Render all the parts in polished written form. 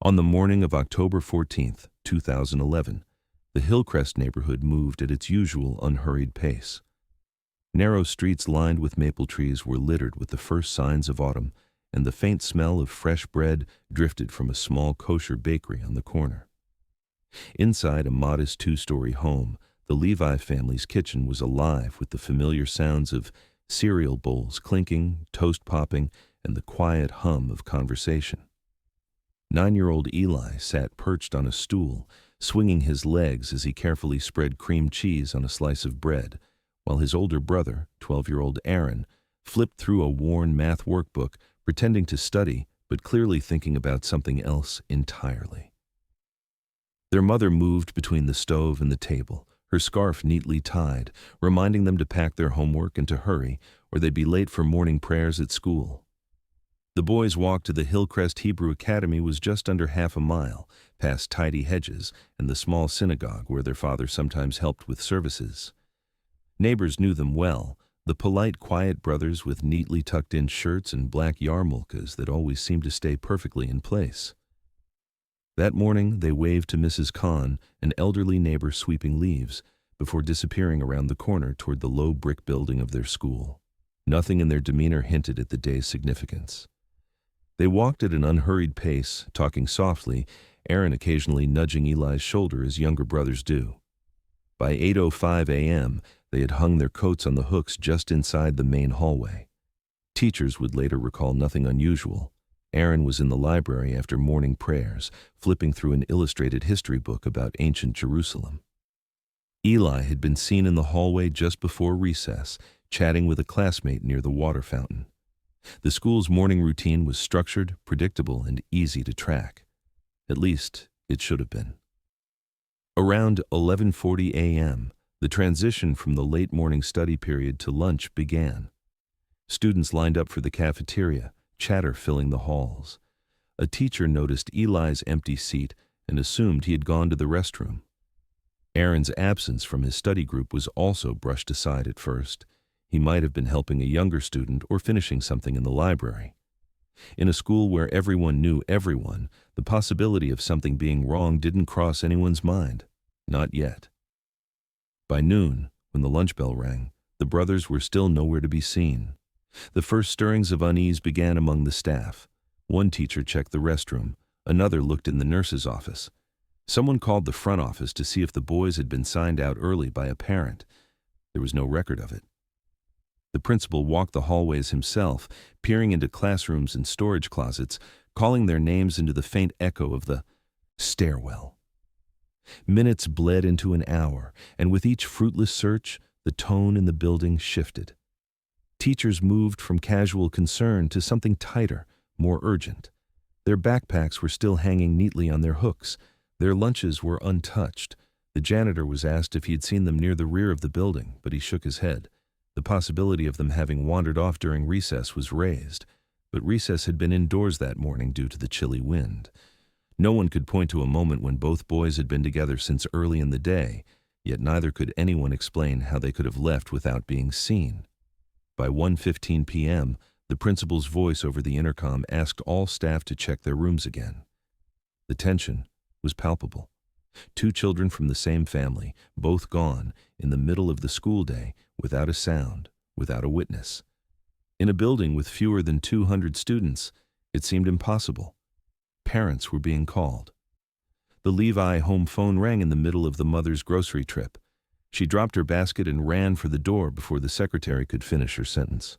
On the morning of October 14th, 2011, the Hillcrest neighborhood moved at its usual unhurried pace. Narrow streets lined with maple trees were littered with the first signs of autumn, and the faint smell of fresh bread drifted from a small kosher bakery on the corner. Inside a modest two-story home, the Levi family's kitchen was alive with the familiar sounds of cereal bowls clinking, toast popping, and the quiet hum of conversation. 9-year-old Eli sat perched on a stool, swinging his legs as he carefully spread cream cheese on a slice of bread, while his older brother, 12-year-old Aaron, flipped through a worn math workbook, pretending to study, but clearly thinking about something else entirely. Their mother moved between the stove and the table, her scarf neatly tied, reminding them to pack their homework and to hurry, or they'd be late for morning prayers at school. The boys' walk to the Hillcrest Hebrew Academy was just under half a mile, past tidy hedges and the small synagogue where their father sometimes helped with services. Neighbors knew them well, the polite, quiet brothers with neatly tucked-in shirts and black yarmulkes that always seemed to stay perfectly in place. That morning they waved to Mrs. Kahn, an elderly neighbor sweeping leaves, before disappearing around the corner toward the low brick building of their school. Nothing in their demeanor hinted at the day's significance. They walked at an unhurried pace, talking softly, Aaron occasionally nudging Eli's shoulder as younger brothers do. By 8:05 a.m., they had hung their coats on the hooks just inside the main hallway. Teachers would later recall nothing unusual. Aaron was in the library after morning prayers, flipping through an illustrated history book about ancient Jerusalem. Eli had been seen in the hallway just before recess, chatting with a classmate near the water fountain. The school's morning routine was structured, predictable, and easy to track. At least, it should have been. Around 11:40 a.m., the transition from the late morning study period to lunch began. Students lined up for the cafeteria, chatter filling the halls. A teacher noticed Eli's empty seat and assumed he had gone to the restroom. Aaron's absence from his study group was also brushed aside at first. He might have been helping a younger student or finishing something in the library. In a school where everyone knew everyone, the possibility of something being wrong didn't cross anyone's mind. Not yet. By noon, when the lunch bell rang, the brothers were still nowhere to be seen. The first stirrings of unease began among the staff. One teacher checked the restroom, another looked in the nurse's office. Someone called the front office to see if the boys had been signed out early by a parent. There was no record of it. The principal walked the hallways himself, peering into classrooms and storage closets, calling their names into the faint echo of the stairwell. Minutes bled into an hour, and with each fruitless search, the tone in the building shifted. Teachers moved from casual concern to something tighter, more urgent. Their backpacks were still hanging neatly on their hooks. Their lunches were untouched. The janitor was asked if he had seen them near the rear of the building, but he shook his head. The possibility of them having wandered off during recess was raised, but recess had been indoors that morning due to the chilly wind. No one could point to a moment when both boys had been together since early in the day, yet neither could anyone explain how they could have left without being seen. By 1:15 p.m., the principal's voice over the intercom asked all staff to check their rooms again. The tension was palpable. 2 children from the same family, both gone, in the middle of the school day, without a sound, without a witness. In a building with fewer than 200 students, it seemed impossible. Parents were being called. The Levi home phone rang in the middle of the mother's grocery trip. She dropped her basket and ran for the door before the secretary could finish her sentence.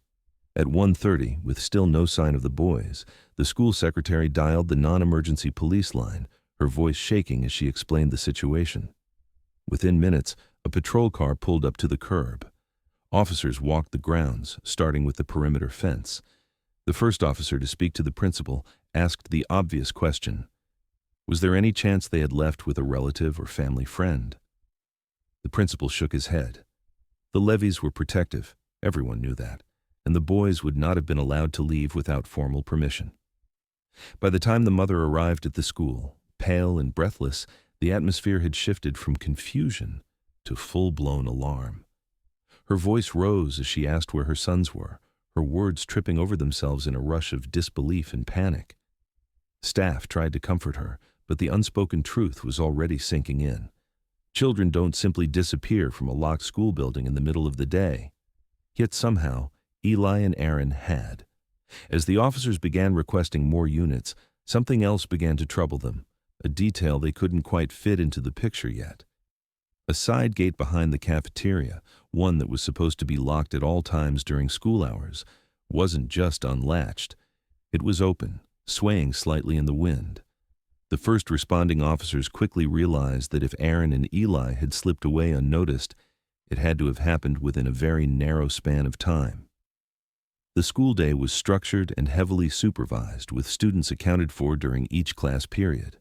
At 1:30, with still no sign of the boys, the school secretary dialed the non-emergency police line, her voice shaking as she explained the situation. Within minutes, a patrol car pulled up to the curb. Officers walked the grounds, starting with the perimeter fence. The first officer to speak to the principal asked the obvious question. Was there any chance they had left with a relative or family friend? The principal shook his head. The levees were protective, everyone knew that, and the boys would not have been allowed to leave without formal permission. By the time the mother arrived at the school, pale and breathless, the atmosphere had shifted from confusion to full-blown alarm. Her voice rose as she asked where her sons were, her words tripping over themselves in a rush of disbelief and panic. Staff tried to comfort her, but the unspoken truth was already sinking in. Children don't simply disappear from a locked school building in the middle of the day. Yet somehow, Eli and Aaron had. As the officers began requesting more units, something else began to trouble them, a detail they couldn't quite fit into the picture yet. A side gate behind the cafeteria, one that was supposed to be locked at all times during school hours, wasn't just unlatched. It was open, swaying slightly in the wind. The first responding officers quickly realized that if Aaron and Eli had slipped away unnoticed, it had to have happened within a very narrow span of time. The school day was structured and heavily supervised, with students accounted for during each class period.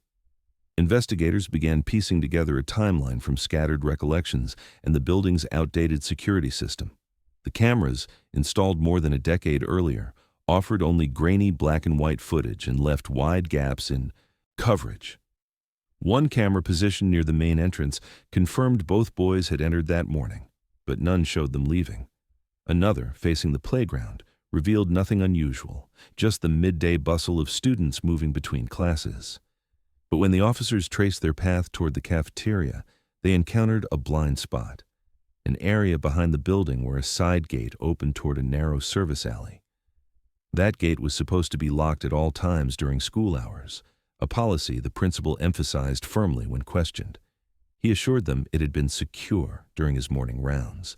Investigators began piecing together a timeline from scattered recollections and the building's outdated security system. The cameras, installed more than a decade earlier, offered only grainy black and white footage and left wide gaps in coverage. One camera positioned near the main entrance confirmed both boys had entered that morning, but none showed them leaving. Another, facing the playground, revealed nothing unusual, just the midday bustle of students moving between classes. But when the officers traced their path toward the cafeteria, they encountered a blind spot, an area behind the building where a side gate opened toward a narrow service alley. That gate was supposed to be locked at all times during school hours, a policy the principal emphasized firmly when questioned. He assured them it had been secure during his morning rounds,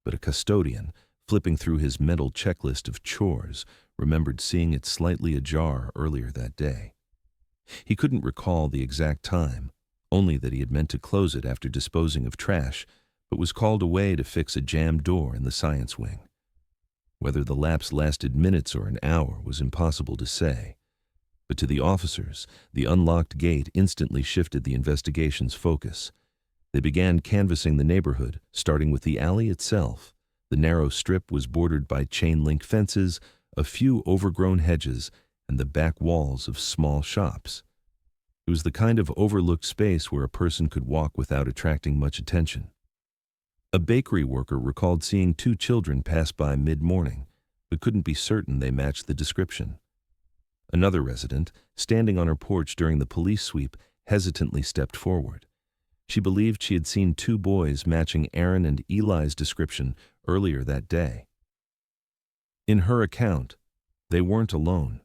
but a custodian, flipping through his mental checklist of chores, remembered seeing it slightly ajar earlier that day. He couldn't recall the exact time, only that he had meant to close it after disposing of trash, but was called away to fix a jammed door in the science wing. Whether the lapse lasted minutes or an hour was impossible to say. But to the officers, the unlocked gate instantly shifted the investigation's focus. They began canvassing the neighborhood, starting with the alley itself. The narrow strip was bordered by chain-link fences, a few overgrown hedges, and the back walls of small shops. It was the kind of overlooked space where a person could walk without attracting much attention. A bakery worker recalled seeing two children pass by mid-morning, but couldn't be certain they matched the description. Another resident, standing on her porch during the police sweep, hesitantly stepped forward. She believed she had seen two boys matching Aaron and Eli's description earlier that day. In her account, they weren't alone.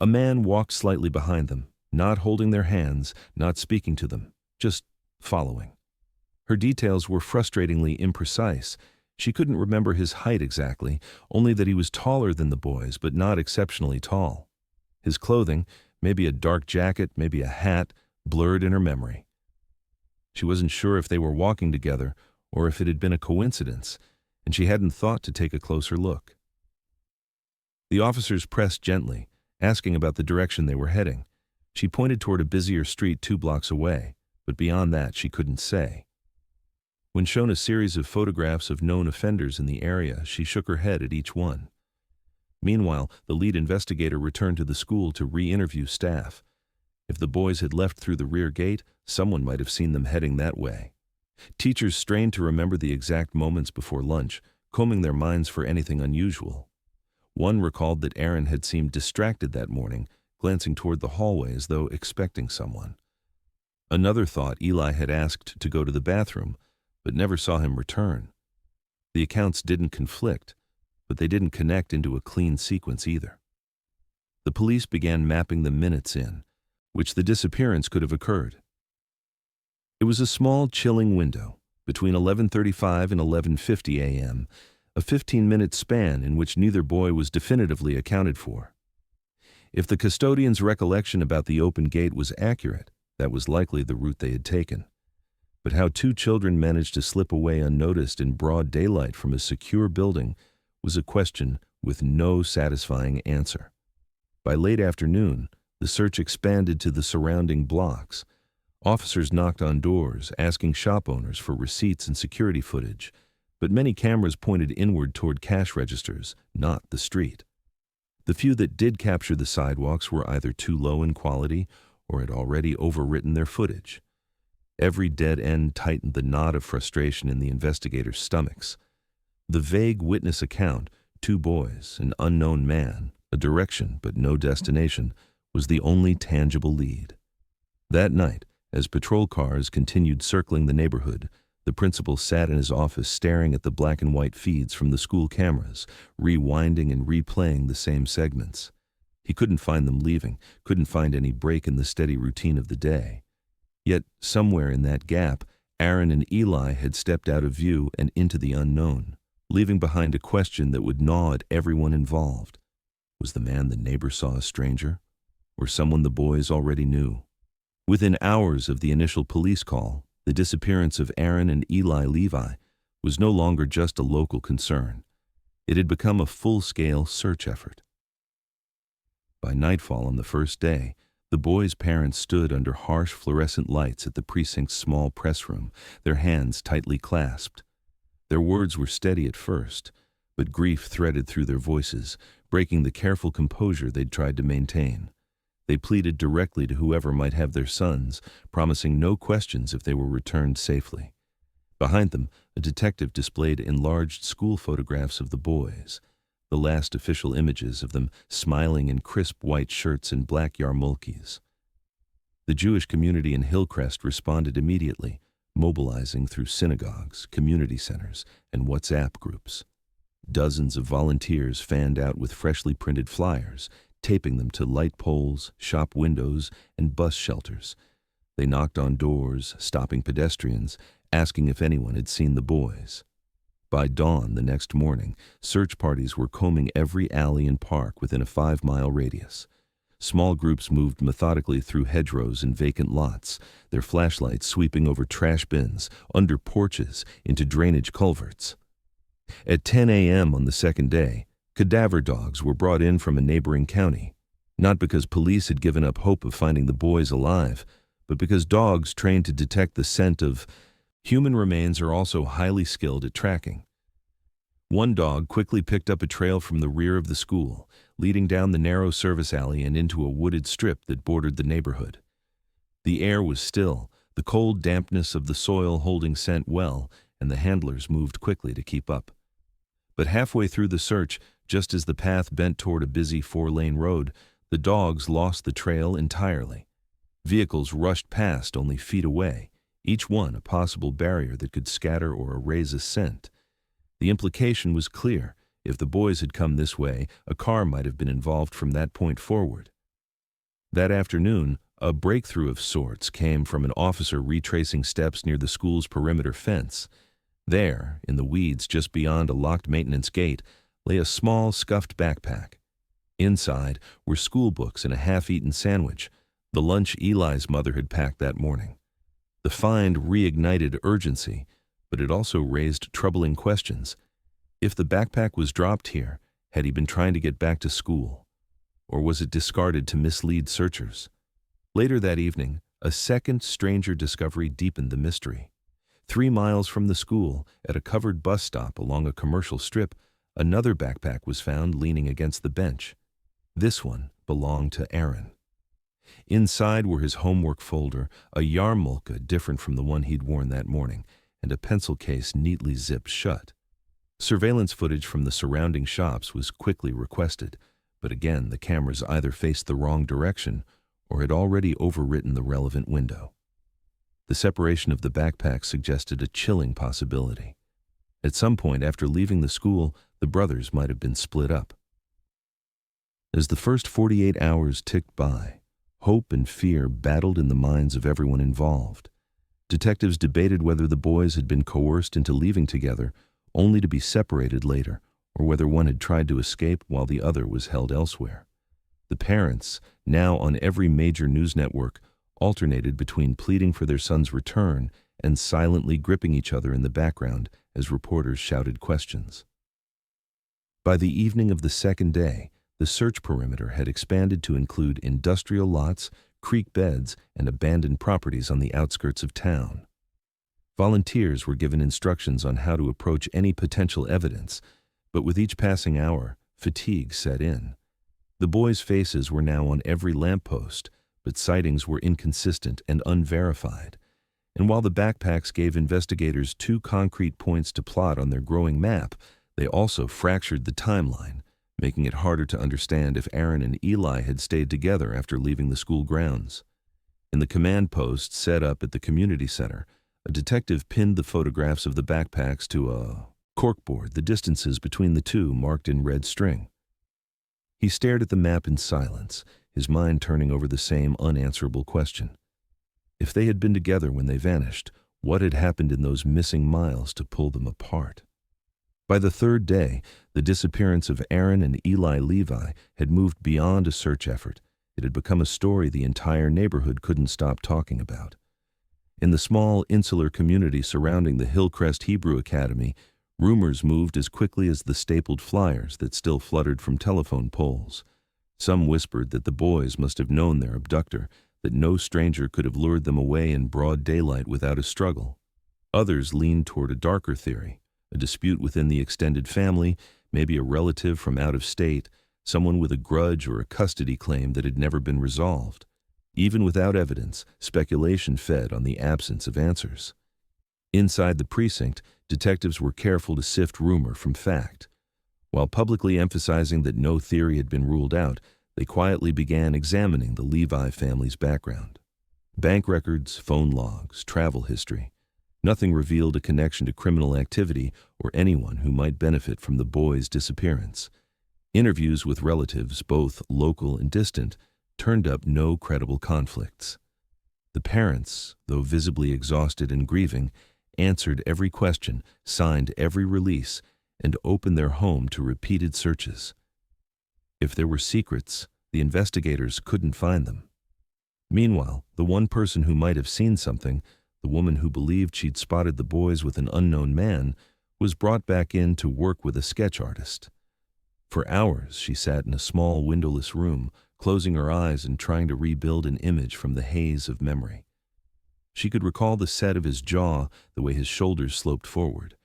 A man walked slightly behind them, not holding their hands, not speaking to them, just following. Her details were frustratingly imprecise. She couldn't remember his height exactly, only that he was taller than the boys, but not exceptionally tall. His clothing, maybe a dark jacket, maybe a hat, blurred in her memory. She wasn't sure if they were walking together or if it had been a coincidence, and she hadn't thought to take a closer look. The officers pressed gently, asking about the direction they were heading. She pointed toward a busier street 2 blocks away, but beyond that she couldn't say. When shown a series of photographs of known offenders in the area, she shook her head at each one. Meanwhile, the lead investigator returned to the school to re-interview staff. If the boys had left through the rear gate, someone might have seen them heading that way. Teachers strained to remember the exact moments before lunch, combing their minds for anything unusual. One recalled that Aaron had seemed distracted that morning, glancing toward the hallway as though expecting someone. Another thought Eli had asked to go to the bathroom, but never saw him return. The accounts didn't conflict, but they didn't connect into a clean sequence either. The police began mapping the minutes in which the disappearance could have occurred. It was a small, chilling window, between 11:35 and 11:50 a.m., a 15-minute span in which neither boy was definitively accounted for. If the custodian's recollection about the open gate was accurate, that was likely the route they had taken. But how two children managed to slip away unnoticed in broad daylight from a secure building was a question with no satisfying answer. By late afternoon, the search expanded to the surrounding blocks. Officers knocked on doors, asking shop owners for receipts and security footage, but many cameras pointed inward toward cash registers, not the street. The few that did capture the sidewalks were either too low in quality or had already overwritten their footage. Every dead end tightened the knot of frustration in the investigators' stomachs. The vague witness account, 2 boys, an unknown man, a direction but no destination, was the only tangible lead. That night, as patrol cars continued circling the neighborhood, the principal sat in his office staring at the black and white feeds from the school cameras, rewinding and replaying the same segments. He couldn't find them leaving, couldn't find any break in the steady routine of the day. Yet, somewhere in that gap, Aaron and Eli had stepped out of view and into the unknown, leaving behind a question that would gnaw at everyone involved. Was the man the neighbor saw a stranger, or someone the boys already knew? Within hours of the initial police call, the disappearance of Aaron and Eli Levi was no longer just a local concern. It had become a full-scale search effort. By nightfall on the first day, the boys' parents stood under harsh fluorescent lights at the precinct's small press room, their hands tightly clasped. Their words were steady at first, but grief threaded through their voices, breaking the careful composure they'd tried to maintain. They pleaded directly to whoever might have their sons, promising no questions if they were returned safely. Behind them, a detective displayed enlarged school photographs of the boys, the last official images of them smiling in crisp white shirts and black yarmulkes. The Jewish community in Hillcrest responded immediately, mobilizing through synagogues, community centers, and WhatsApp groups. Dozens of volunteers fanned out with freshly printed flyers, taping them to light poles, shop windows, and bus shelters. They knocked on doors, stopping pedestrians, asking if anyone had seen the boys. By dawn the next morning, search parties were combing every alley and park within a 5-mile radius. Small groups moved methodically through hedgerows and vacant lots, their flashlights sweeping over trash bins, under porches, into drainage culverts. At 10 a.m. on the second day, cadaver dogs were brought in from a neighboring county, not because police had given up hope of finding the boys alive, but because dogs trained to detect the scent of human remains are also highly skilled at tracking. One dog quickly picked up a trail from the rear of the school, leading down the narrow service alley and into a wooded strip that bordered the neighborhood. The air was still, the cold dampness of the soil holding scent well, and the handlers moved quickly to keep up. But halfway through the search, just as the path bent toward a busy 4-lane road, the dogs lost the trail entirely. Vehicles rushed past only feet away, each one a possible barrier that could scatter or erase a scent. The implication was clear. If the boys had come this way, a car might have been involved from that point forward. That afternoon, a breakthrough of sorts came from an officer retracing steps near the school's perimeter fence. There, in the weeds just beyond a locked maintenance gate, lay a small, scuffed backpack. Inside were school books and a half-eaten sandwich, the lunch Eli's mother had packed that morning. The find reignited urgency, but it also raised troubling questions. If the backpack was dropped here, had he been trying to get back to school? Or was it discarded to mislead searchers? Later that evening, a second stranger discovery deepened the mystery. 3 miles from the school, at a covered bus stop along a commercial strip, another backpack was found leaning against the bench. This one belonged to Aaron. Inside were his homework folder, a yarmulke different from the one he'd worn that morning, and a pencil case neatly zipped shut. Surveillance footage from the surrounding shops was quickly requested, but again the cameras either faced the wrong direction or had already overwritten the relevant window. The separation of the backpacks suggested a chilling possibility. At some point after leaving the school, the brothers might have been split up. As the first 48 hours ticked by, hope and fear battled in the minds of everyone involved. Detectives debated whether the boys had been coerced into leaving together, only to be separated later, or whether one had tried to escape while the other was held elsewhere. The parents, now on every major news network, alternated between pleading for their son's return and silently gripping each other in the background as reporters shouted questions. By the evening of the second day, the search perimeter had expanded to include industrial lots, creek beds, and abandoned properties on the outskirts of town. Volunteers were given instructions on how to approach any potential evidence, but with each passing hour, fatigue set in. The boys' faces were now on every lamppost, but sightings were inconsistent and unverified. And while the backpacks gave investigators 2 concrete points to plot on their growing map, they also fractured the timeline, making it harder to understand if Aaron and Eli had stayed together after leaving the school grounds. In the command post set up at the community center, a detective pinned the photographs of the backpacks to a corkboard, the distances between the two marked in red string. He stared at the map in silence, his mind turning over the same unanswerable question. If they had been together when they vanished, what had happened in those missing miles to pull them apart? By the third day, the disappearance of Aaron and Eli Levi had moved beyond a search effort. It had become a story the entire neighborhood couldn't stop talking about. In the small, insular community surrounding the Hillcrest Hebrew Academy, rumors moved as quickly as the stapled flyers that still fluttered from telephone poles. Some whispered that the boys must have known their abductor, that no stranger could have lured them away in broad daylight without a struggle. Others leaned toward a darker theory, a dispute within the extended family, maybe a relative from out of state, someone with a grudge or a custody claim that had never been resolved. Even without evidence, speculation fed on the absence of answers. Inside the precinct, detectives were careful to sift rumor from fact. While publicly emphasizing that no theory had been ruled out, they quietly began examining the Levi family's background. Bank records, phone logs, travel history. Nothing revealed a connection to criminal activity or anyone who might benefit from the boys' disappearance. Interviews with relatives, both local and distant, turned up no credible conflicts. The parents, though visibly exhausted and grieving, answered every question, signed every release, and opened their home to repeated searches. If there were secrets, the investigators couldn't find them. Meanwhile, the one person who might have seen something, the woman who believed she'd spotted the boys with an unknown man, was brought back in to work with a sketch artist. For hours, she sat in a small windowless room, closing her eyes and trying to rebuild an image from the haze of memory. She could recall the set of his jaw, the way his shoulders sloped forward,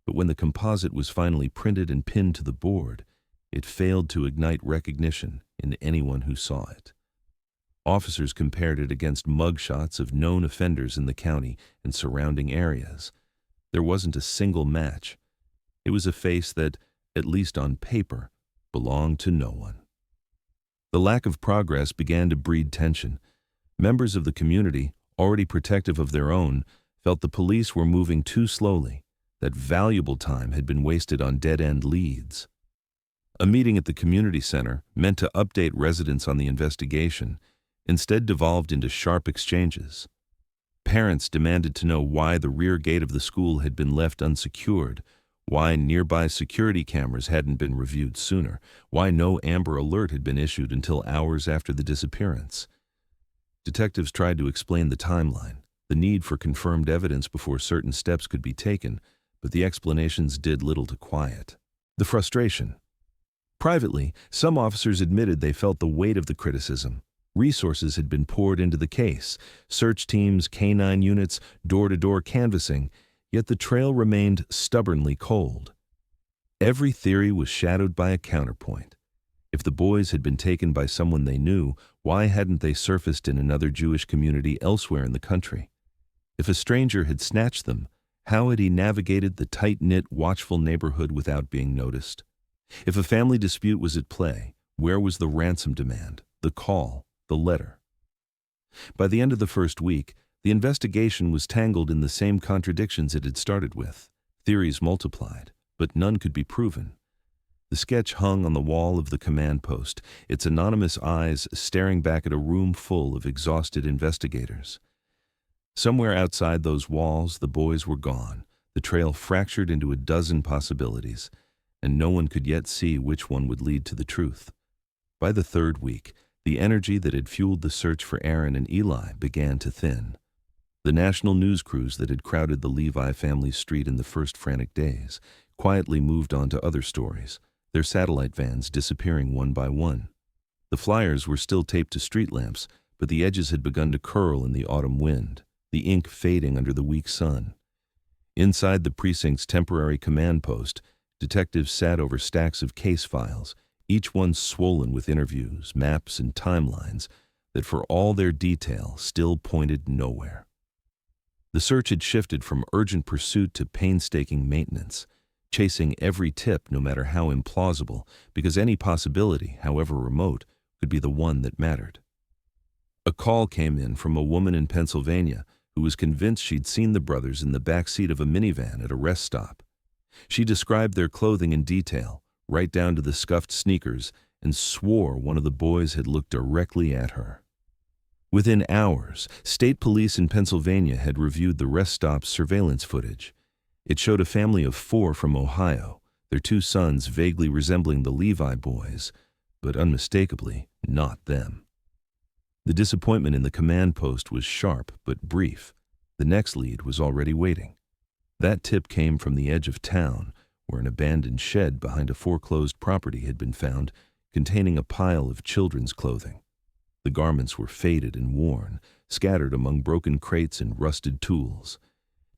but when the composite was finally printed and pinned to the board, it failed to ignite recognition in anyone who saw it. Officers compared it against mugshots of known offenders in the county and surrounding areas. There wasn't a single match. It was a face that, at least on paper, belonged to no one. The lack of progress began to breed tension. Members of the community, already protective of their own, felt the police were moving too slowly, that valuable time had been wasted on dead-end leads. A meeting at the community center, meant to update residents on the investigation, instead devolved into sharp exchanges. Parents demanded to know why the rear gate of the school had been left unsecured, why nearby security cameras hadn't been reviewed sooner, why no Amber Alert had been issued until hours after the disappearance. Detectives tried to explain the timeline, the need for confirmed evidence before certain steps could be taken, but the explanations did little to quiet the frustration. Privately, some officers admitted they felt the weight of the criticism. Resources had been poured into the case, search teams, canine units, door-to-door canvassing, yet the trail remained stubbornly cold. Every theory was shadowed by a counterpoint. If the boys had been taken by someone they knew, why hadn't they surfaced in another Jewish community elsewhere in the country? If a stranger had snatched them, how had he navigated the tight-knit, watchful neighborhood without being noticed? If a family dispute was at play, where was the ransom demand, the call, the letter? By the end of the first week, the investigation was tangled in the same contradictions it had started with. Theories multiplied, but none could be proven. The sketch hung on the wall of the command post, its anonymous eyes staring back at a room full of exhausted investigators. Somewhere outside those walls, the boys were gone, the trail fractured into a dozen possibilities, and no one could yet see which one would lead to the truth. By the third week, the energy that had fueled the search for Aaron and Eli began to thin. The national news crews that had crowded the Levi family's street in the first frantic days quietly moved on to other stories, their satellite vans disappearing one by one. The flyers were still taped to street lamps, but the edges had begun to curl in the autumn wind, the ink fading under the weak sun. Inside the precinct's temporary command post, detectives sat over stacks of case files, each one swollen with interviews, maps, and timelines that, for all their detail, still pointed nowhere. The search had shifted from urgent pursuit to painstaking maintenance. chasing every tip no matter how implausible, because any possibility, however remote, could be the one that mattered. A call came in from a woman in Pennsylvania who was convinced she'd seen the brothers in the back seat of a minivan at a rest stop. She described their clothing in detail, right down to the scuffed sneakers, and swore one of the boys had looked directly at her. Within hours, state police in Pennsylvania had reviewed the rest stop's surveillance footage. It showed a family of 4 from Ohio, their 2 sons vaguely resembling the Levi boys, but unmistakably not them. The disappointment in the command post was sharp but brief. The next lead was already waiting. That tip came from the edge of town, where an abandoned shed behind a foreclosed property had been found, containing a pile of children's clothing. The garments were faded and worn, scattered among broken crates and rusted tools.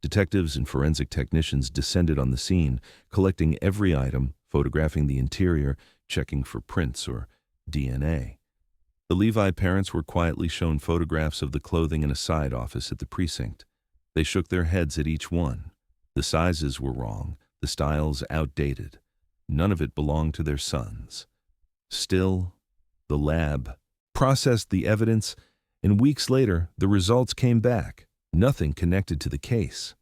Detectives and forensic technicians descended on the scene, collecting every item, photographing the interior, checking for prints or DNA. The Levi parents were quietly shown photographs of the clothing in a side office at the precinct. They shook their heads at each one. The sizes were wrong, the styles outdated. None of it belonged to their sons. Still, the lab processed the evidence, and weeks later, the results came back. Nothing connected to the case.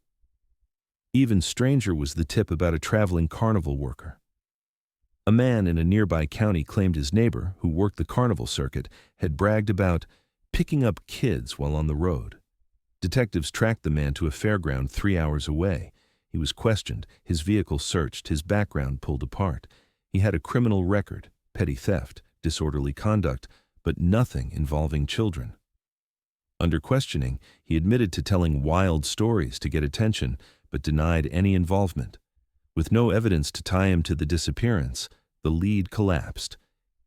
Even stranger was the tip about a traveling carnival worker. A man in a nearby county claimed his neighbor, who worked the carnival circuit, had bragged about picking up kids while on the road. Detectives tracked the man to a fairground 3 hours away. He was questioned, his vehicle searched, his background pulled apart. He had a criminal record, petty theft, disorderly conduct, but nothing involving children. Under questioning, he admitted to telling wild stories to get attention, but denied any involvement. With no evidence to tie him to the disappearance, the lead collapsed.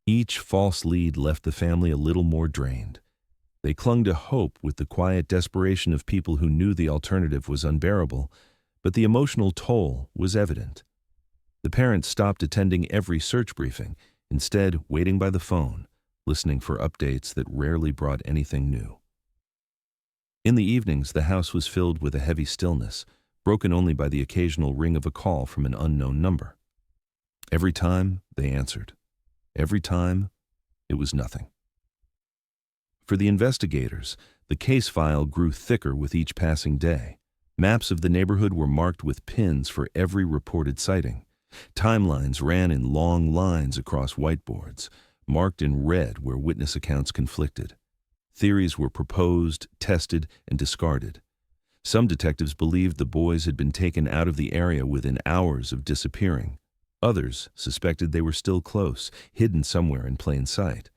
Each false lead left the family a little more drained. They clung to hope with the quiet desperation of people who knew the alternative was unbearable, but the emotional toll was evident. The parents stopped attending every search briefing, instead waiting by the phone, listening for updates that rarely brought anything new. In the evenings, the house was filled with a heavy stillness, broken only by the occasional ring of a call from an unknown number. Every time, they answered. Every time, it was nothing. For the investigators, the case file grew thicker with each passing day. Maps of the neighborhood were marked with pins for every reported sighting. Timelines ran in long lines across whiteboards, marked in red where witness accounts conflicted. Theories were proposed, tested, and discarded. Some detectives believed the boys had been taken out of the area within hours of disappearing. Others suspected they were still close, hidden somewhere in plain sight.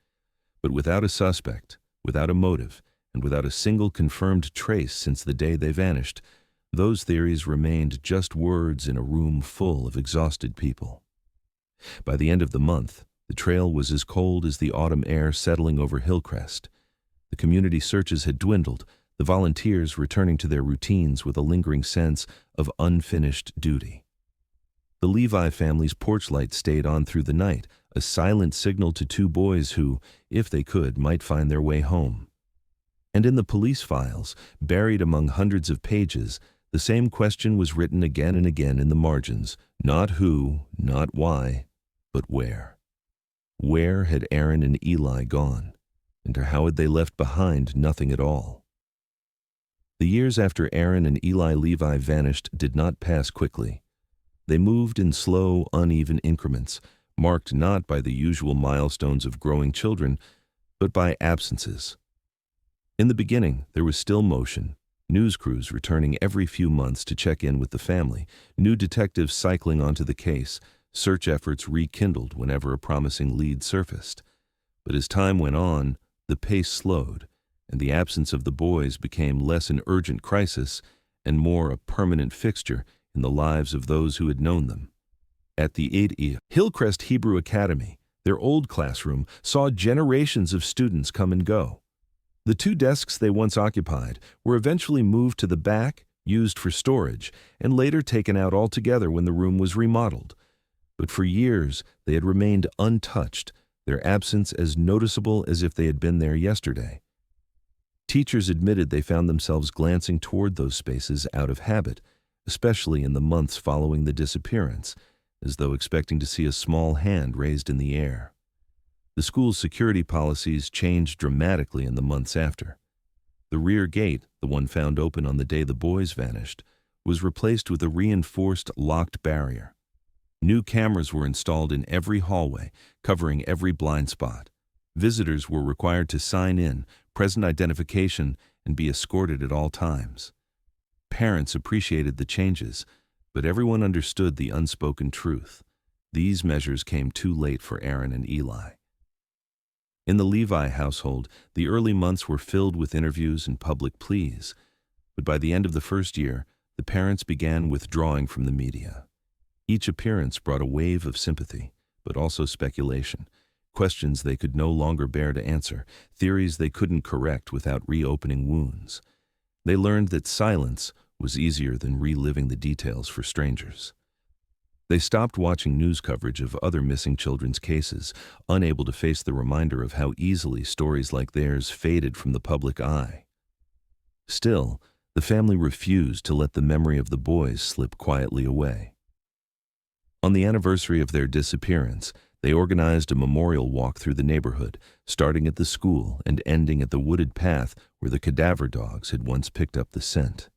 But without a suspect, without a motive, and without a single confirmed trace since the day they vanished, those theories remained just words in a room full of exhausted people. By the end of the month, the trail was as cold as the autumn air settling over Hillcrest. The community searches had dwindled, the volunteers returning to their routines with a lingering sense of unfinished duty. The Levi family's porch light stayed on through the night, a silent signal to 2 boys who, if they could, might find their way home. And in the police files, buried among hundreds of pages, the same question was written again and again in the margins, not who, not why, but where. Where had Aaron and Eli gone? And how had they left behind nothing at all? The years after Aaron and Eli Levi vanished did not pass quickly. They moved in slow, uneven increments, marked not by the usual milestones of growing children, but by absences. In the beginning, there was still motion, news crews returning every few months to check in with the family, new detectives cycling onto the case, search efforts rekindled whenever a promising lead surfaced. But as time went on, the pace slowed, and the absence of the boys became less an urgent crisis and more a permanent fixture in the lives of those who had known them. At the 8E Hillcrest Hebrew Academy, their old classroom saw generations of students come and go. The 2 desks they once occupied were eventually moved to the back, used for storage, and later taken out altogether when the room was remodeled. But for years, they had remained untouched, their absence as noticeable as if they had been there yesterday. Teachers admitted they found themselves glancing toward those spaces out of habit, especially in the months following the disappearance, as though expecting to see a small hand raised in the air. The school's security policies changed dramatically in the months after. The rear gate, the one found open on the day the boys vanished, was replaced with a reinforced locked barrier. New cameras were installed in every hallway, covering every blind spot. Visitors were required to sign in, present identification, and be escorted at all times. Parents appreciated the changes, but everyone understood the unspoken truth. These measures came too late for Aaron and Eli. In the Levi household, the early months were filled with interviews and public pleas, but by the end of the first year, the parents began withdrawing from the media. Each appearance brought a wave of sympathy, but also speculation, questions they could no longer bear to answer, theories they couldn't correct without reopening wounds. They learned that silence was easier than reliving the details for strangers. They stopped watching news coverage of other missing children's cases, unable to face the reminder of how easily stories like theirs faded from the public eye. Still, the family refused to let the memory of the boys slip quietly away. On the anniversary of their disappearance, they organized a memorial walk through the neighborhood, starting at the school and ending at the wooded path where the cadaver dogs had once picked up the scent.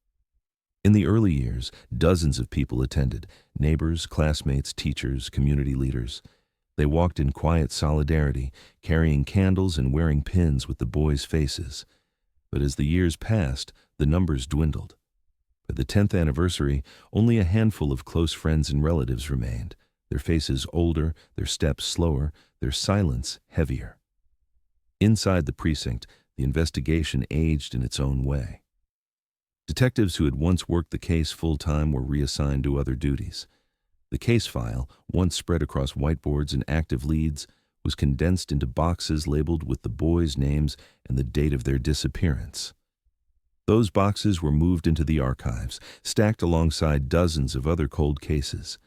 In the early years, dozens of people attended, neighbors, classmates, teachers, community leaders. They walked in quiet solidarity, carrying candles and wearing pins with the boys' faces. But as the years passed, the numbers dwindled. By the 10th anniversary, only a handful of close friends and relatives remained, their faces older, their steps slower, their silence heavier. Inside the precinct, the investigation aged in its own way. Detectives who had once worked the case full-time were reassigned to other duties. The case file, once spread across whiteboards and active leads, was condensed into boxes labeled with the boys' names and the date of their disappearance. Those boxes were moved into the archives, stacked alongside dozens of other cold cases.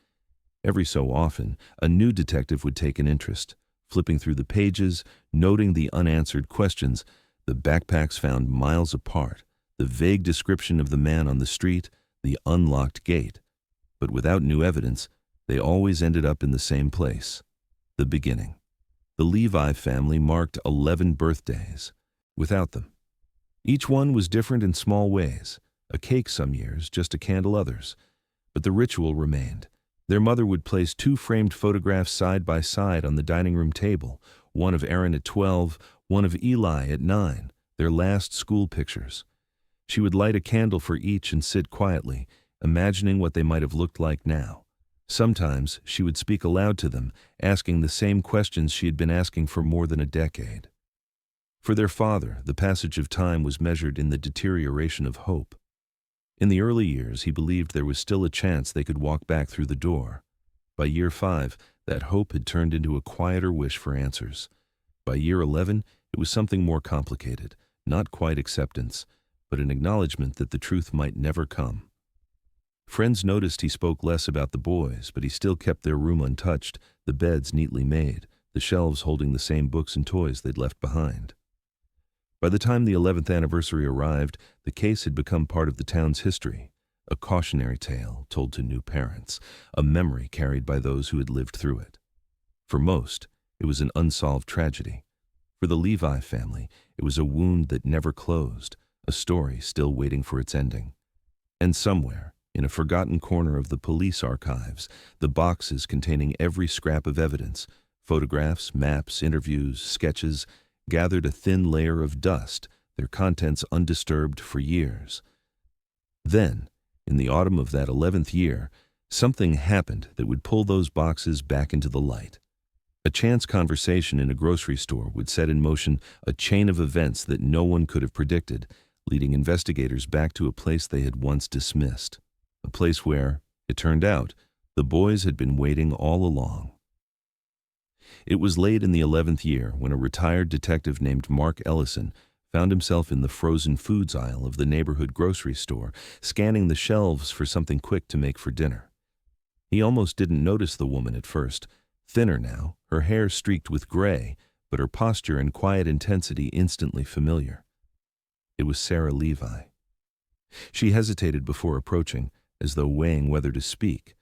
Every so often, a new detective would take an interest, flipping through the pages, noting the unanswered questions, the backpacks found miles apart, the vague description of the man on the street, the unlocked gate. But without new evidence, they always ended up in the same place, the beginning. The Levi family marked 11 birthdays. Without them, each one was different in small ways, a cake some years, just a candle others. But the ritual remained. Their mother would place 2 framed photographs side by side on the dining room table, one of Aaron at 12, one of Eli at 9, their last school pictures. She would light a candle for each and sit quietly, imagining what they might have looked like now. Sometimes she would speak aloud to them, asking the same questions she had been asking for more than a decade. For their father, the passage of time was measured in the deterioration of hope. In the early years, he believed there was still a chance they could walk back through the door. By year 5, that hope had turned into a quieter wish for answers. By year 11, it was something more complicated, not quite acceptance, but an acknowledgement that the truth might never come. Friends noticed he spoke less about the boys, but he still kept their room untouched, the beds neatly made, the shelves holding the same books and toys they'd left behind. By the time the 11th anniversary arrived, the case had become part of the town's history, a cautionary tale told to new parents, a memory carried by those who had lived through it. For most, it was an unsolved tragedy. For the Levi family, it was a wound that never closed, a story still waiting for its ending. And somewhere, in a forgotten corner of the police archives, the boxes containing every scrap of evidence, photographs, maps, interviews, sketches, gathered a thin layer of dust, their contents undisturbed for years. Then, in the autumn of that 11th year, something happened that would pull those boxes back into the light. A chance conversation in a grocery store would set in motion a chain of events that no one could have predicted, leading investigators back to a place they had once dismissed, a place where, it turned out, the boys had been waiting all along. It was late in the 11th year when a retired detective named Mark Ellison found himself in the frozen foods aisle of the neighborhood grocery store, scanning the shelves for something quick to make for dinner. He almost didn't notice the woman at first, thinner now, her hair streaked with gray, but her posture and quiet intensity instantly familiar. It was Sarah Levi. She hesitated before approaching, as though weighing whether to speak,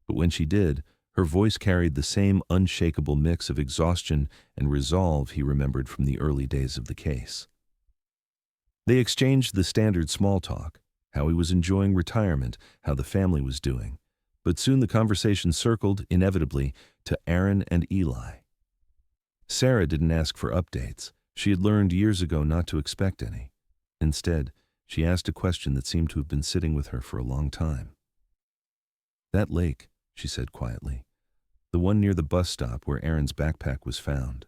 but when she did, her voice carried the same unshakable mix of exhaustion and resolve he remembered from the early days of the case. They exchanged the standard small talk, how he was enjoying retirement, how the family was doing, but soon the conversation circled, inevitably, to Aaron and Eli. Sarah didn't ask for updates. She had learned years ago not to expect any. Instead, she asked a question that seemed to have been sitting with her for a long time. "That lake," she said quietly, "the one near the bus stop where Aaron's backpack was found.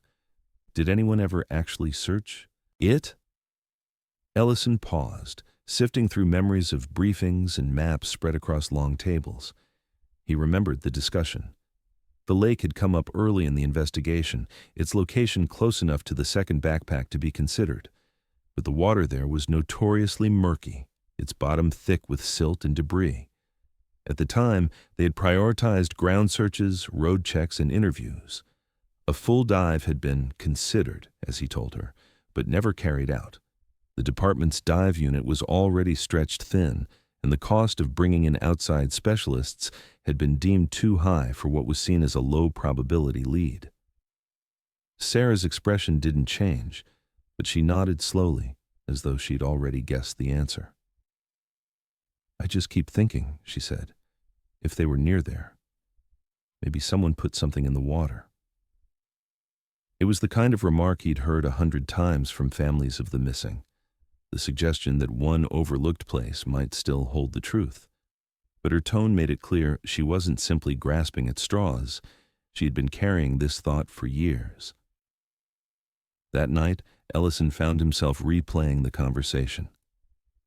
Did anyone ever actually search it?" Ellison paused, sifting through memories of briefings and maps spread across long tables. He remembered the discussion. The lake had come up early in the investigation, its location close enough to the second backpack to be considered. But the water there was notoriously murky, its bottom thick with silt and debris. At the time, they had prioritized ground searches, road checks, and interviews. A full dive had been considered, as he told her, but never carried out. The department's dive unit was already stretched thin, and the cost of bringing in outside specialists had been deemed too high for what was seen as a low-probability lead. Sarah's expression didn't change, but she nodded slowly, as though she'd already guessed the answer. "I just keep thinking," she said, "if they were near there. Maybe someone put something in the water." It was the kind of remark he'd heard 100 times from families of the missing, the suggestion that one overlooked place might still hold the truth. But her tone made it clear she wasn't simply grasping at straws. She had been carrying this thought for years. That night, Ellison found himself replaying the conversation.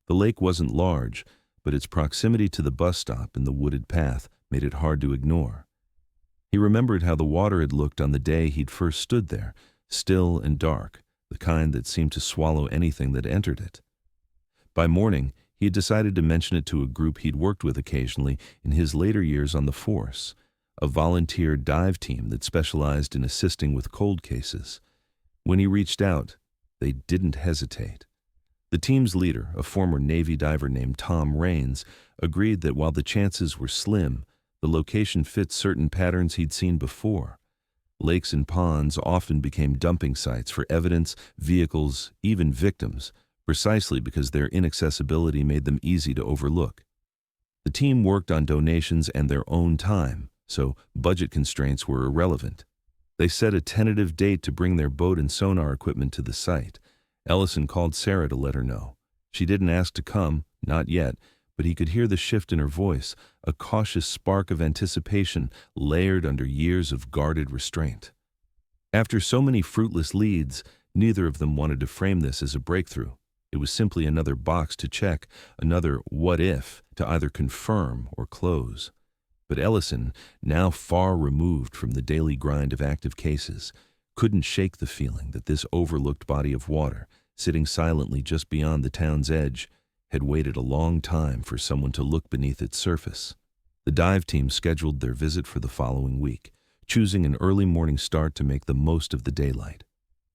The lake wasn't large, but its proximity to the bus stop and the wooded path made it hard to ignore. He remembered how the water had looked on the day he'd first stood there, still and dark, the kind that seemed to swallow anything that entered it. By morning, he had decided to mention it to a group he'd worked with occasionally in his later years on the force, a volunteer dive team that specialized in assisting with cold cases. When he reached out, they didn't hesitate. The team's leader, a former Navy diver named Tom Raines, agreed that while the chances were slim, the location fit certain patterns he'd seen before. Lakes and ponds often became dumping sites for evidence, vehicles, even victims, precisely because their inaccessibility made them easy to overlook. The team worked on donations and their own time, so budget constraints were irrelevant. They set a tentative date to bring their boat and sonar equipment to the site. Ellison called Sarah to let her know. She didn't ask to come, not yet, but he could hear the shift in her voice, a cautious spark of anticipation layered under years of guarded restraint. After so many fruitless leads, neither of them wanted to frame this as a breakthrough. It was simply another box to check, another what if to either confirm or close. But Ellison, now far removed from the daily grind of active cases, couldn't shake the feeling that this overlooked body of water, sitting silently just beyond the town's edge, had waited a long time for someone to look beneath its surface. The dive team scheduled their visit for the following week, choosing an early morning start to make the most of the daylight.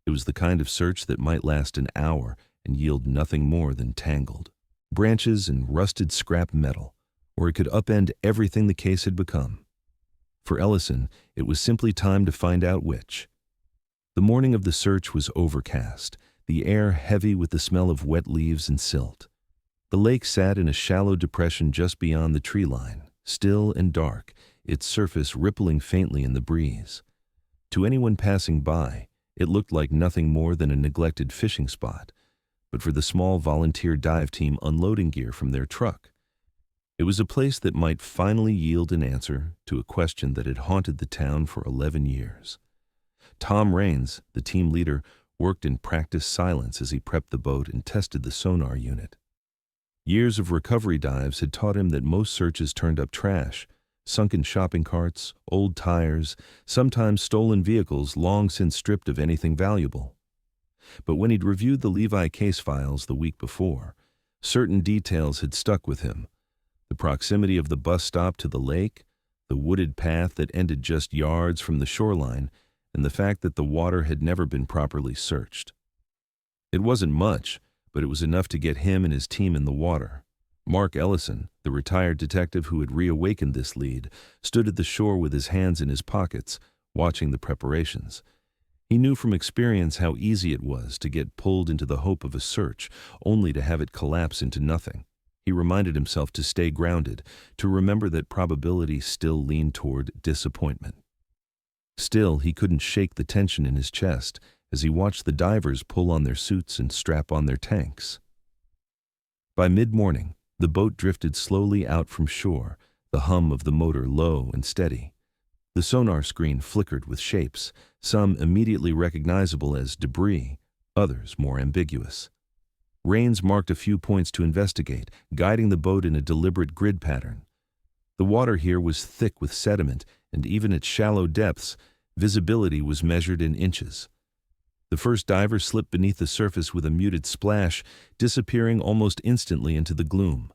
It was the kind of search that might last an hour and yield nothing more than tangled branches and rusted scrap metal, or it could upend everything the case had become. For Ellison, it was simply time to find out which. The morning of the search was overcast, the air heavy with the smell of wet leaves and silt. The lake sat in a shallow depression just beyond the tree line, still and dark, its surface rippling faintly in the breeze. To anyone passing by, it looked like nothing more than a neglected fishing spot, but for the small volunteer dive team unloading gear from their truck, it was a place that might finally yield an answer to a question that had haunted the town for 11 years. Tom Raines, the team leader, worked in practiced silence as he prepped the boat and tested the sonar unit. Years of recovery dives had taught him that most searches turned up trash, sunken shopping carts, old tires, sometimes stolen vehicles long since stripped of anything valuable. But when he'd reviewed the Levi case files the week before, certain details had stuck with him. The proximity of the bus stop to the lake, the wooded path that ended just yards from the shoreline, and the fact that the water had never been properly searched. It wasn't much, but it was enough to get him and his team in the water. Mark Ellison, the retired detective who had reawakened this lead, stood at the shore with his hands in his pockets, watching the preparations. He knew from experience how easy it was to get pulled into the hope of a search, only to have it collapse into nothing. He reminded himself to stay grounded, to remember that probability still leaned toward disappointment. Still, he couldn't shake the tension in his chest as he watched the divers pull on their suits and strap on their tanks. By mid-morning, the boat drifted slowly out from shore, the hum of the motor low and steady. The sonar screen flickered with shapes, some immediately recognizable as debris, others more ambiguous. Rains marked a few points to investigate, guiding the boat in a deliberate grid pattern. The water here was thick with sediment, and even at shallow depths, visibility was measured in inches. The first diver slipped beneath the surface with a muted splash, disappearing almost instantly into the gloom.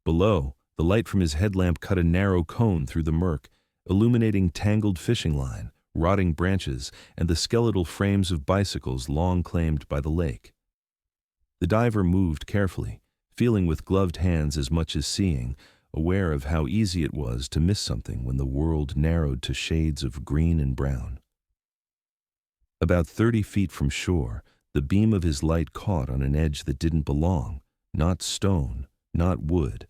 Below, the light from his headlamp cut a narrow cone through the murk, illuminating tangled fishing line, rotting branches, and the skeletal frames of bicycles long claimed by the lake. The diver moved carefully, feeling with gloved hands as much as seeing, aware of how easy it was to miss something when the world narrowed to shades of green and brown. About 30 feet from shore, the beam of his light caught on an edge that didn't belong, not stone, not wood,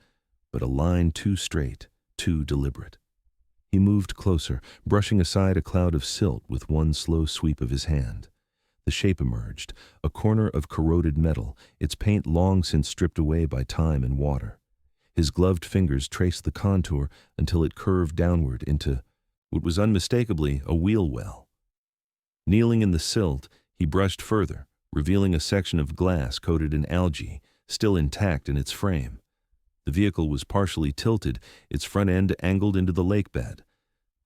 but a line too straight, too deliberate. He moved closer, brushing aside a cloud of silt with one slow sweep of his hand. The shape emerged, a corner of corroded metal, its paint long since stripped away by time and water. His gloved fingers traced the contour until it curved downward into what was unmistakably a wheel well. Kneeling in the silt, he brushed further, revealing a section of glass coated in algae, still intact in its frame. The vehicle was partially tilted, its front end angled into the lake bed.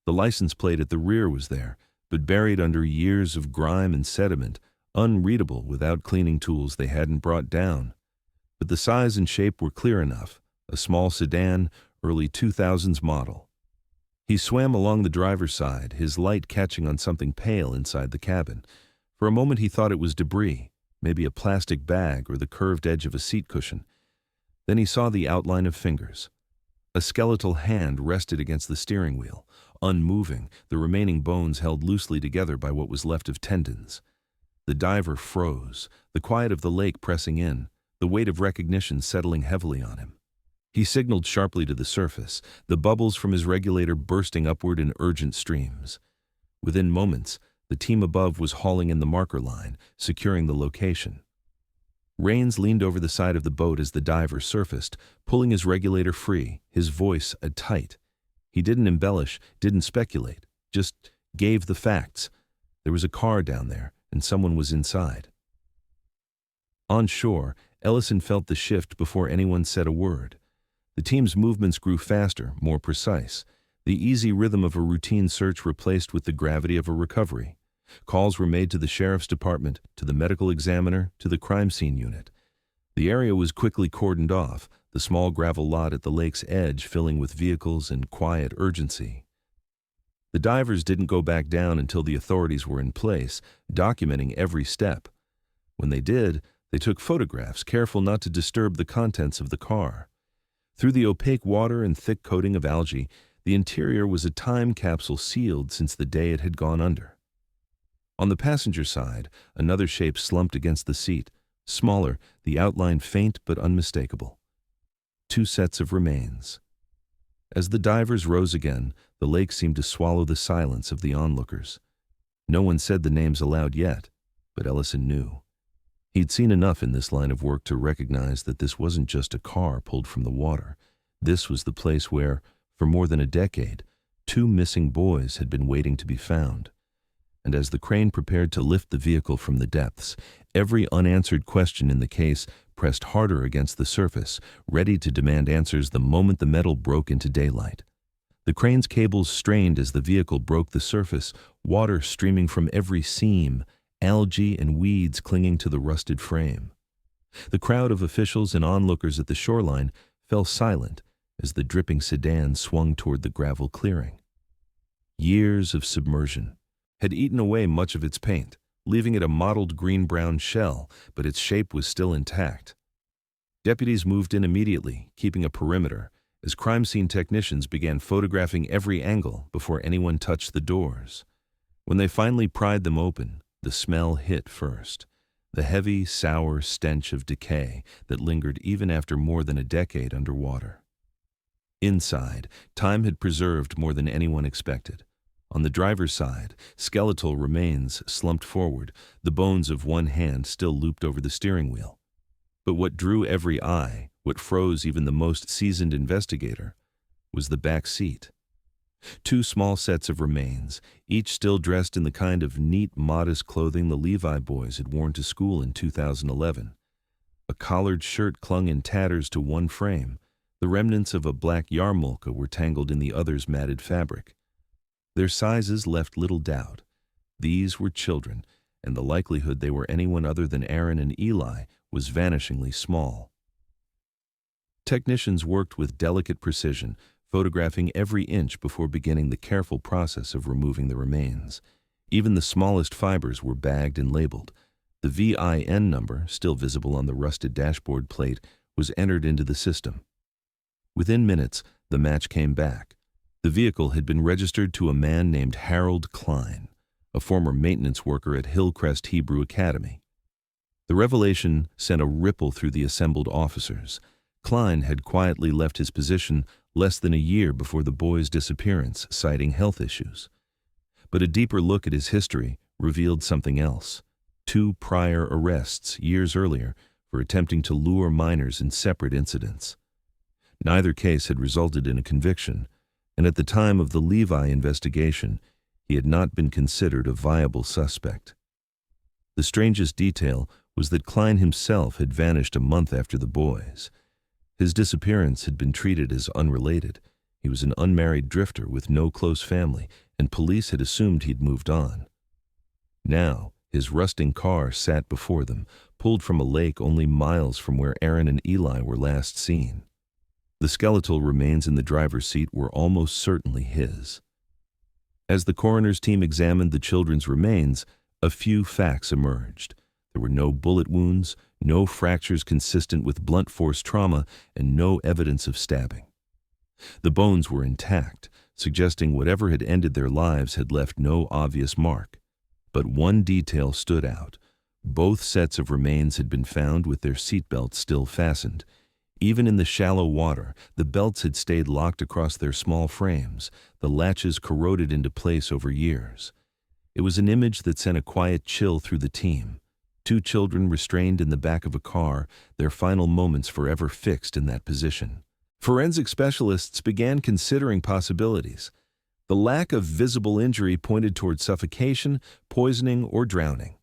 The license plate at the rear was there, but buried under years of grime and sediment, unreadable without cleaning tools they hadn't brought down. But the size and shape were clear enough, a small sedan, early 2000s model. He swam along the driver's side, his light catching on something pale inside the cabin. For a moment he thought it was debris, maybe a plastic bag or the curved edge of a seat cushion. Then he saw the outline of fingers. A skeletal hand rested against the steering wheel, unmoving, the remaining bones held loosely together by what was left of tendons. The diver froze, the quiet of the lake pressing in, the weight of recognition settling heavily on him. He signaled sharply to the surface, the bubbles from his regulator bursting upward in urgent streams. Within moments, the team above was hauling in the marker line, securing the location. Rains leaned over the side of the boat as the diver surfaced, pulling his regulator free, his voice tight. He didn't embellish, didn't speculate, just gave the facts. There was a car down there, and someone was inside. On shore, Ellison felt the shift before anyone said a word. The team's movements grew faster, more precise. The easy rhythm of a routine search replaced with the gravity of a recovery. Calls were made to the sheriff's department, to the medical examiner, to the crime scene unit. The area was quickly cordoned off, the small gravel lot at the lake's edge filling with vehicles and quiet urgency. The divers didn't go back down until the authorities were in place, documenting every step. When they did, they took photographs, careful not to disturb the contents of the car. Through the opaque water and thick coating of algae, the interior was a time capsule sealed since the day it had gone under. On the passenger side, another shape slumped against the seat, smaller, the outline faint but unmistakable. 2 sets of remains. As the divers rose again, the lake seemed to swallow the silence of the onlookers. No one said the names aloud yet, but Ellison knew. He'd seen enough in this line of work to recognize that this wasn't just a car pulled from the water. This was the place where, for more than a decade, 2 missing boys had been waiting to be found. And as the crane prepared to lift the vehicle from the depths, every unanswered question in the case pressed harder against the surface, ready to demand answers the moment the metal broke into daylight. The crane's cables strained as the vehicle broke the surface, water streaming from every seam, algae and weeds clinging to the rusted frame. The crowd of officials and onlookers at the shoreline fell silent as the dripping sedan swung toward the gravel clearing. Years of submersion had eaten away much of its paint, leaving it a mottled green-brown shell, but its shape was still intact. Deputies moved in immediately, keeping a perimeter, as crime scene technicians began photographing every angle before anyone touched the doors. When they finally pried them open, the smell hit first. The heavy, sour stench of decay that lingered even after more than a decade underwater. Inside, time had preserved more than anyone expected. On the driver's side, skeletal remains slumped forward, the bones of one hand still looped over the steering wheel. But what drew every eye, what froze even the most seasoned investigator, was the back seat. Two small sets of remains, each still dressed in the kind of neat, modest clothing the Levi boys had worn to school in 2011. A collared shirt clung in tatters to one frame. The remnants of a black yarmulke were tangled in the other's matted fabric. Their sizes left little doubt. These were children, and the likelihood they were anyone other than Aaron and Eli was vanishingly small. Technicians worked with delicate precision, photographing every inch before beginning the careful process of removing the remains. Even the smallest fibers were bagged and labeled. The VIN number, still visible on the rusted dashboard plate, was entered into the system. Within minutes, the match came back. The vehicle had been registered to a man named Harold Klein, a former maintenance worker at Hillcrest Hebrew Academy. The revelation sent a ripple through the assembled officers. Klein had quietly left his position less than a year before the boys' disappearance, citing health issues. But a deeper look at his history revealed something else. 2 prior arrests years earlier for attempting to lure minors in separate incidents. Neither case had resulted in a conviction, and at the time of the Levi investigation, he had not been considered a viable suspect. The strangest detail was that Klein himself had vanished a month after the boys. His disappearance had been treated as unrelated. He was an unmarried drifter with no close family, and police had assumed he'd moved on. Now, his rusting car sat before them, pulled from a lake only miles from where Aaron and Eli were last seen. The skeletal remains in the driver's seat were almost certainly his. As the coroner's team examined the children's remains, a few facts emerged. There were no bullet wounds, no fractures consistent with blunt force trauma, and no evidence of stabbing. The bones were intact, suggesting whatever had ended their lives had left no obvious mark. But one detail stood out. Both sets of remains had been found with their seatbelts still fastened. Even in the shallow water, the belts had stayed locked across their small frames, the latches corroded into place over years. It was an image that sent a quiet chill through the team. 2 children restrained in the back of a car, their final moments forever fixed in that position. Forensic specialists began considering possibilities. The lack of visible injury pointed toward suffocation, poisoning, or drowning.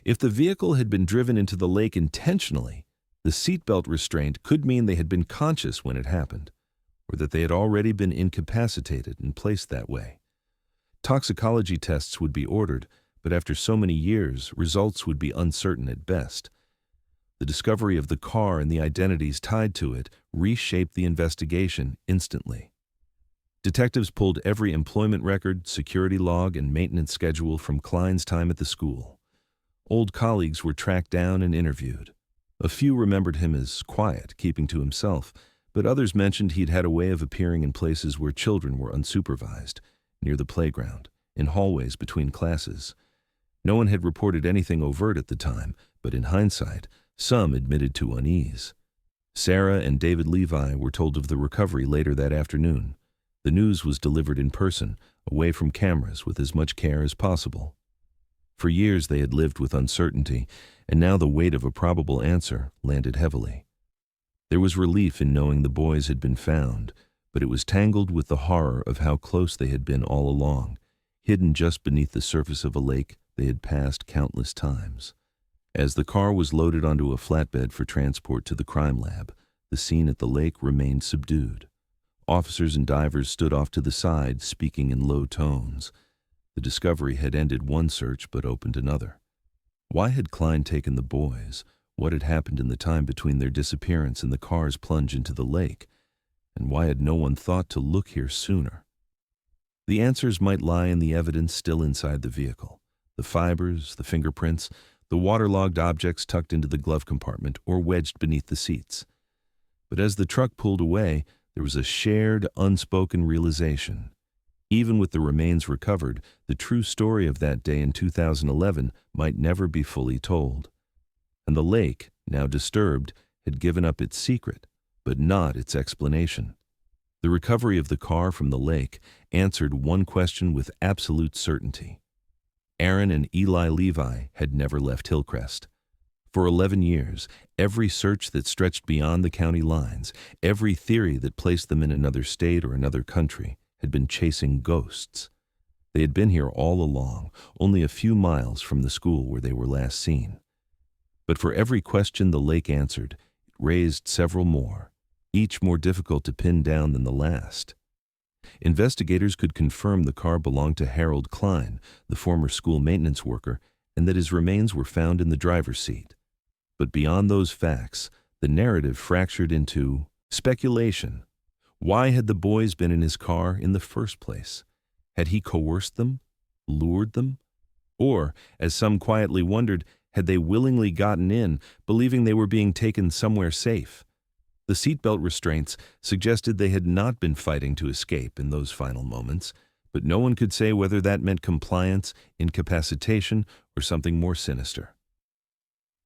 If the vehicle had been driven into the lake intentionally, the seatbelt restraint could mean they had been conscious when it happened, or that they had already been incapacitated and placed that way. Toxicology tests would be ordered, but after so many years, results would be uncertain at best. The discovery of the car and the identities tied to it reshaped the investigation instantly. Detectives pulled every employment record, security log, and maintenance schedule from Klein's time at the school. Old colleagues were tracked down and interviewed. A few remembered him as quiet, keeping to himself, but others mentioned he'd had a way of appearing in places where children were unsupervised, near the playground, in hallways between classes. No one had reported anything overt at the time, but in hindsight, some admitted to unease. Sarah and David Levi were told of the recovery later that afternoon. The news was delivered in person, away from cameras, with as much care as possible. For years they had lived with uncertainty, and now the weight of a probable answer landed heavily. There was relief in knowing the boys had been found, but it was tangled with the horror of how close they had been all along, hidden just beneath the surface of a lake they had passed countless times. As the car was loaded onto a flatbed for transport to the crime lab, the scene at the lake remained subdued. Officers and divers stood off to the side, speaking in low tones. The discovery had ended one search but opened another. Why had Klein taken the boys? What had happened in the time between their disappearance and the car's plunge into the lake? And why had no one thought to look here sooner? The answers might lie in the evidence still inside the vehicle. The fibers, the fingerprints, the waterlogged objects tucked into the glove compartment or wedged beneath the seats. But as the truck pulled away, there was a shared, unspoken realization. Even with the remains recovered, the true story of that day in 2011 might never be fully told. And the lake, now disturbed, had given up its secret, but not its explanation. The recovery of the car from the lake answered one question with absolute certainty. Aaron and Eli Levi had never left Hillcrest. For 11 years, every search that stretched beyond the county lines, every theory that placed them in another state or another country, had been chasing ghosts. They had been here all along, only a few miles from the school where they were last seen. But for every question the lake answered, it raised several more, each more difficult to pin down than the last. Investigators could confirm the car belonged to Harold Klein, the former school maintenance worker, and that his remains were found in the driver's seat. But beyond those facts, the narrative fractured into speculation. Why had the boys been in his car in the first place? Had he coerced them, lured them? Or, as some quietly wondered, had they willingly gotten in, believing they were being taken somewhere safe? The seatbelt restraints suggested they had not been fighting to escape in those final moments, but no one could say whether that meant compliance, incapacitation, or something more sinister.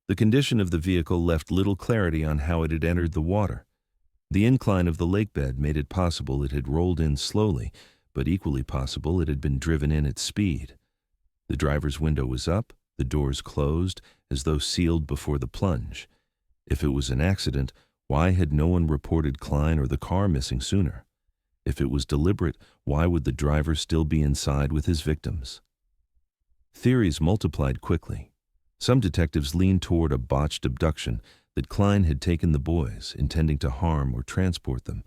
The condition of the vehicle left little clarity on how it had entered the water. The incline of the lakebed made it possible it had rolled in slowly, but equally possible it had been driven in at speed. The driver's window was up, the doors closed, as though sealed before the plunge. If it was an accident, why had no one reported Klein or the car missing sooner? If it was deliberate, why would the driver still be inside with his victims? Theories multiplied quickly. Some detectives leaned toward a botched abduction, that Klein had taken the boys, intending to harm or transport them,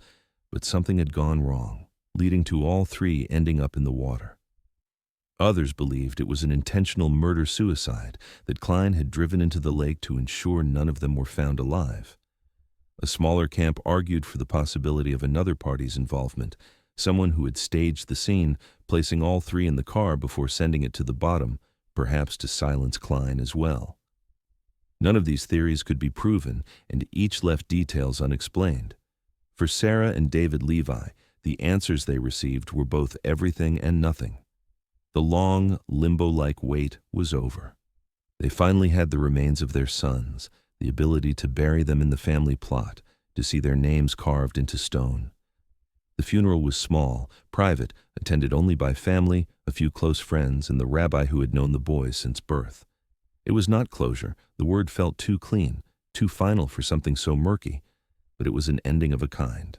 but something had gone wrong, leading to all three ending up in the water. Others believed it was an intentional murder-suicide, that Klein had driven into the lake to ensure none of them were found alive. A smaller camp argued for the possibility of another party's involvement, someone who had staged the scene, placing all three in the car before sending it to the bottom, perhaps to silence Klein as well. None of these theories could be proven, and each left details unexplained. For Sarah and David Levi, the answers they received were both everything and nothing. The long, limbo-like wait was over. They finally had the remains of their sons, the ability to bury them in the family plot, to see their names carved into stone. The funeral was small, private, attended only by family, a few close friends, and the rabbi who had known the boys since birth. It was not closure. The word felt too clean, too final for something so murky, but it was an ending of a kind.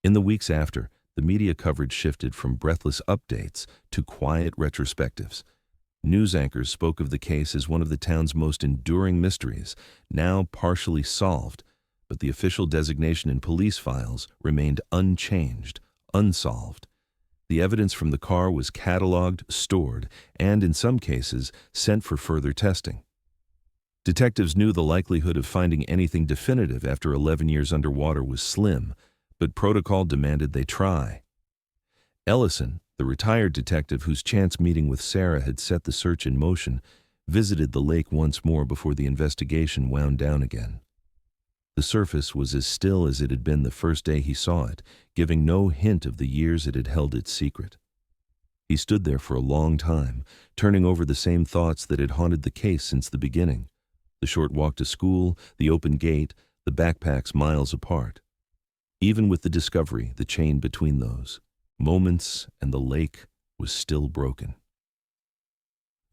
In the weeks after, the media coverage shifted from breathless updates to quiet retrospectives. News anchors spoke of the case as one of the town's most enduring mysteries, now partially solved, but the official designation in police files remained unchanged, unsolved. The evidence from the car was cataloged, stored, and in some cases, sent for further testing. Detectives knew the likelihood of finding anything definitive after 11 years underwater was slim, but protocol demanded they try. Ellison, the retired detective whose chance meeting with Sarah had set the search in motion, visited the lake once more before the investigation wound down again. The surface was as still as it had been the first day he saw it, giving no hint of the years it had held its secret. He stood there for a long time, turning over the same thoughts that had haunted the case since the beginning. The short walk to school, the open gate, the backpacks miles apart. Even with the discovery, the chain between those moments and the lake was still broken.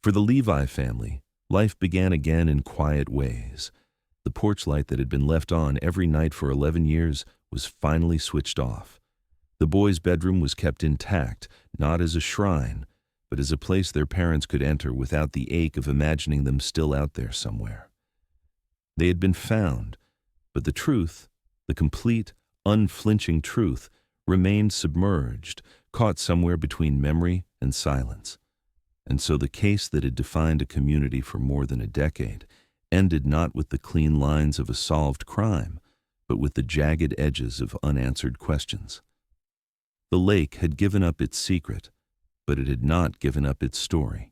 For the Levi family, life began again in quiet ways. The porch light that had been left on every night for 11 years was finally switched off. The boys' bedroom was kept intact, not as a shrine, but as a place their parents could enter without the ache of imagining them still out there somewhere. They had been found, but the truth, the complete, unflinching truth, remained submerged, caught somewhere between memory and silence. And so the case that had defined a community for more than a decade ended not with the clean lines of a solved crime, but with the jagged edges of unanswered questions. The lake had given up its secret, but it had not given up its story.